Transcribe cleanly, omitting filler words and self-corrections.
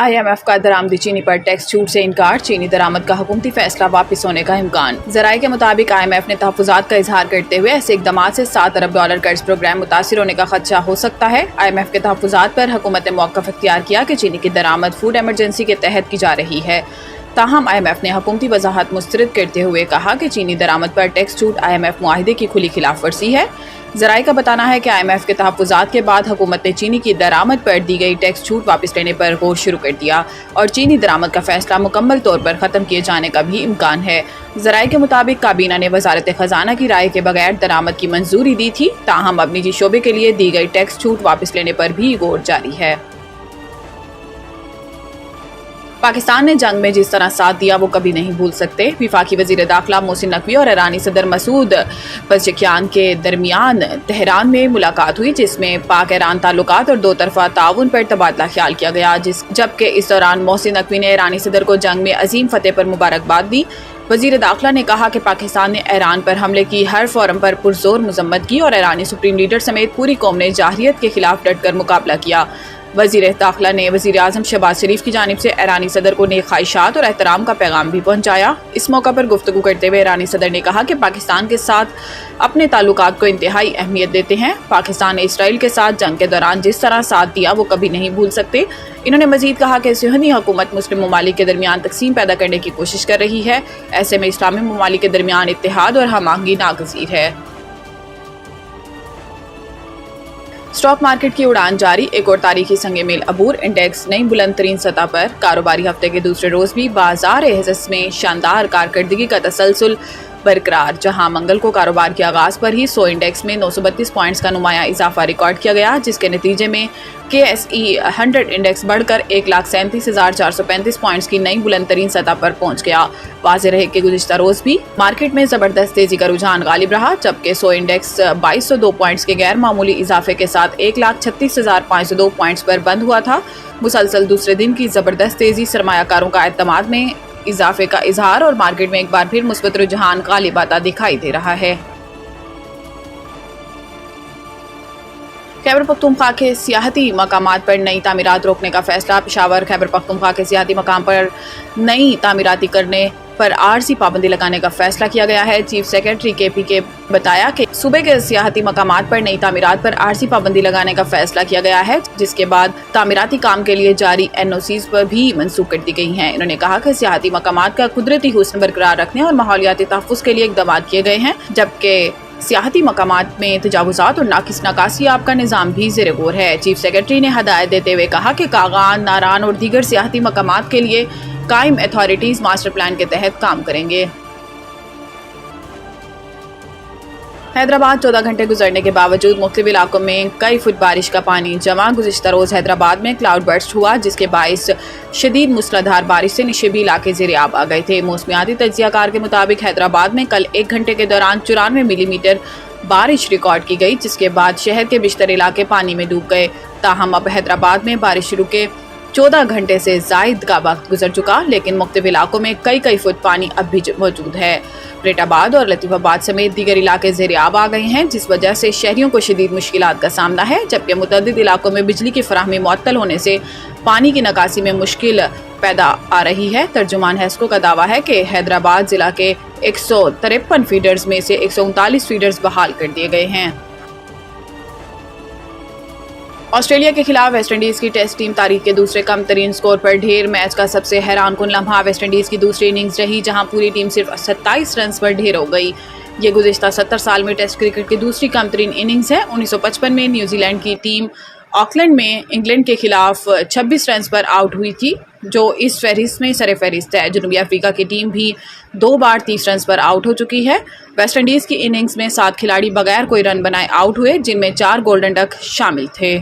IMF का दरामदी चीनी पर टैक्स छूट से इनकार, चीनी दरामद का हुकूमती फैसला वापस होने का इम्कान। ज़राए के मुताबिक IMF ने तहफ़्फ़ुज़ात का इजहार करते हुए ऐसे इक़दामात से $7 अरब कर्ज प्रोग्राम मुतासिर होने का खदशा हो सकता है। IMF के तहफ़्फ़ुज़ात पर हुकूमत ने मौक़िफ़ इख्तियार किया कि चीनी की दरामद फूड एमरजेंसी के तहत की जा रही है। ताहम IMF ने हुकूमती वज़ाहत मुस्तरद करते हुए कहा कि चीनी दरामद पर टैक्स छूट IMF मुआहिदे की खुली खिलाफ वर्जी है। ज़राए का बताना है कि IMF के तहफ़्फ़ुज़ात के बाद हुकूमत ने चीनी की दरामद पर दी गई टैक्स छूट वापस लेने पर गौर शुरू कर दिया और चीनी दरामद का फैसला मुकम्मल तौर पर ख़त्म किए जाने का भी इम्कान है। ज़राए के मुताबिक काबीना ने वज़ारत ख़जाना की राय के बगैर दरामद की मंजूरी दी थी। ताहम अब निजी शोबे के लिए दी गई टैक्स छूट वापस लेने पर भी गौर जारी है। पाकिस्तान ने जंग में जिस तरह साथ दिया वो कभी नहीं भूल सकते। वफाकी वज़ीर दाखिला मोहसिन नकवी और ईरानी सदर मसूद पज़ेश्कियान के दरमियान तेहरान में मुलाकात हुई, जिसमें पाक ईरान ताल्लुकात और दो तरफ़ा ताउन पर तबादला ख्याल किया गया। जबकि इस दौरान मोहसिन नकवी ने ईरानी सदर को जंग में अजीम फतेह पर मुबारकबाद दी। वज़ीर दाखिला ने कहा कि पाकिस्तान ने ईरान पर हमले की हर फोरम पर पुरजोर मजम्मत की और ईरानी सुप्रीम लीडर समेत पूरी कौम ने जाहिरियत के खिलाफ डटकर मुकाबला किया। वज़ीर दाखिला ने वज़ीर आज़म शहबाज शरीफ की जानिब से ईरानी सदर को नेक ख्वाहिशात और एहतराम का पैगाम भी पहुँचाया। इस मौका पर गुफ्तगू करते हुए ईरानी सदर ने कहा कि पाकिस्तान के साथ अपने ताल्लुकात को इंतहाई अहमियत देते हैं। पाकिस्तान ने इसराइल के साथ जंग के दौरान जिस तरह साथ दिया वो कभी नहीं भूल सकते। इन्होंने मज़ीद कहा कि सुहनी हुकूमत मुस्लिम ममालिक के दरमियान तकसीम पैदा करने की कोशिश कर रही है। ऐसे में इस्लामी ममालिक के दरमियान इत्तेहाद और हम आहंगी नागज़ीर है। स्टॉक मार्केट की उड़ान जारी, एक और तारीखी संगे मेल अबूर। इंडेक्स नई बुलंद तरीन सतह पर। कारोबारी हफ्ते के दूसरे रोज भी बाजार हिस्स में शानदार कारकर्दगी का तसलसल बरकरार, जहां मंगल को कारोबार के आगाज पर ही 100 इंडेक्स में 932 पॉइंट्स का नुमाया इजाफा रिकॉर्ड किया गया, जिसके नतीजे में KSE 100 इंडेक्स बढ़कर 1,37,435 पॉइंट्स की नई बुलंद तरीन सतह पर पहुंच गया। वाज़ेह रहे कि गुज़िश्ता रोज भी मार्केट में जबरदस्त तेजी का रुझान गालिब रहा, जबकि 100 इंडेक्स 2202 पॉइंट्स के गैर मामूली इजाफे के साथ 1,36,502 पॉइंट्स पर बंद हुआ था। मुसलसल दूसरे दिन की जबरदस्त तेजी सरमायाकारों का एतमाद में इजाफे का इजहार और मार्केट में एक बार फिर मुस्बत रुझान गालिब आता दिखाई दे रहा है। खैबर पख्तूनख्वा के सियाहती मकामात पर नई तामीरात रोकने का फैसला। पेशावर खैबर पख्तूनख्वा के सियाहती मकाम पर नई तामीराती करने पर आरजी पाबंदी लगाने का फैसला किया गया है। चीफ सेक्रेटरी KP के बताया कि सूबे के सियाहती मकामात पर नई तामीरात पर आरजी पाबंदी लगाने का फैसला किया गया है, जिसके बाद तामीराती काम के लिए जारी NOCs पर भी मनसूख कर दी गई हैं। इन्होंने कहा कि सियाहती मकामात का कुदरती हुस्न बरकरार रखने और माहौलियाती तहफ़्फ़ुज़ के लिए इक़दाम किए गए हैं, जबकि सियाहती मकामात में तजावुज़ात और नाकिस नकासी आप का निज़ाम भी ज़ेर गौर है। चीफ सेक्रेटरी ने हदायत देते हुए कहा कि कागान, नारान और दीगर सियाहती मकामात के लिए कायम अथॉरिटीज़ मास्टर प्लान के तहत काम करेंगे। हैदराबाद 14 घंटे गुजरने के बावजूद मुख्तलिफ इलाकों में कई फुट बारिश का पानी जमा। गुज़िश्ता रोज़ हैदराबाद में क्लाउड बर्स्ट हुआ, जिसके बाइस शदीद मूसलाधार बारिश से निशेबी इलाके ज़ेर-ए-आब आ गए थे। मौसमियाती तज्ज़ियाकार के मुताबिक हैदराबाद में कल 1 घंटे के दौरान 94 मिलीमीटर बारिश रिकॉर्ड की गई, जिसके बाद शहर के बिश्तर इलाके पानी में डूब गए। ताहम अब हैदराबाद में बारिश शुरू के 14 घंटे से ज़ायद का वक्त गुजर चुका, लेकिन मुख्तलिफ इलाकों में कई फुट पानी अब भी मौजूद है। रेटाबाद और लतीफ़ाबाद समेत दीगर इलाके ज़ेर-ए-आब आ गए हैं, जिस वजह से शहरियों को शदीद मुश्किलात का सामना है, जबकि मुतअद्दिद इलाकों में बिजली की फराहमी मुअत्तल होने से पानी की निकासी में मुश्किल पैदा आ रही है। तर्जुमान हैस्को का दावा है कि हैदराबाद ज़िला के 153 फीडर्स में से 139 फीडर्स बहाल कर दिए गए हैं। ऑस्ट्रेलिया के खिलाफ वेस्ट इंडीज़ की टेस्ट टीम तारीख के दूसरे कम तरीन स्कोर पर ढेर। मैच का सबसे हैरान कुन लम्हा वेस्ट इंडीज़ की दूसरी इनिंग्स रही, जहां पूरी टीम सिर्फ 27 रन पर ढेर हो गई। ये गुज़िश्ता 70 साल में टेस्ट क्रिकेट की दूसरी कम तरीन इनिंग्स है। 1955 में न्यूजीलैंड की टीम ऑकलैंड में इंग्लैंड के खिलाफ 26 रन पर आउट हुई थी, जो इस फहरिस्त में सर फहरिस्त है। जनूबी अफ्रीका की टीम भी 2 बार 30 रन पर आउट हो चुकी है। वेस्ट इंडीज़ की इनिंग्स में 7 खिलाड़ी बगैर कोई रन बनाए आउट हुए, जिनमें 4 गोल्डन डक शामिल थे।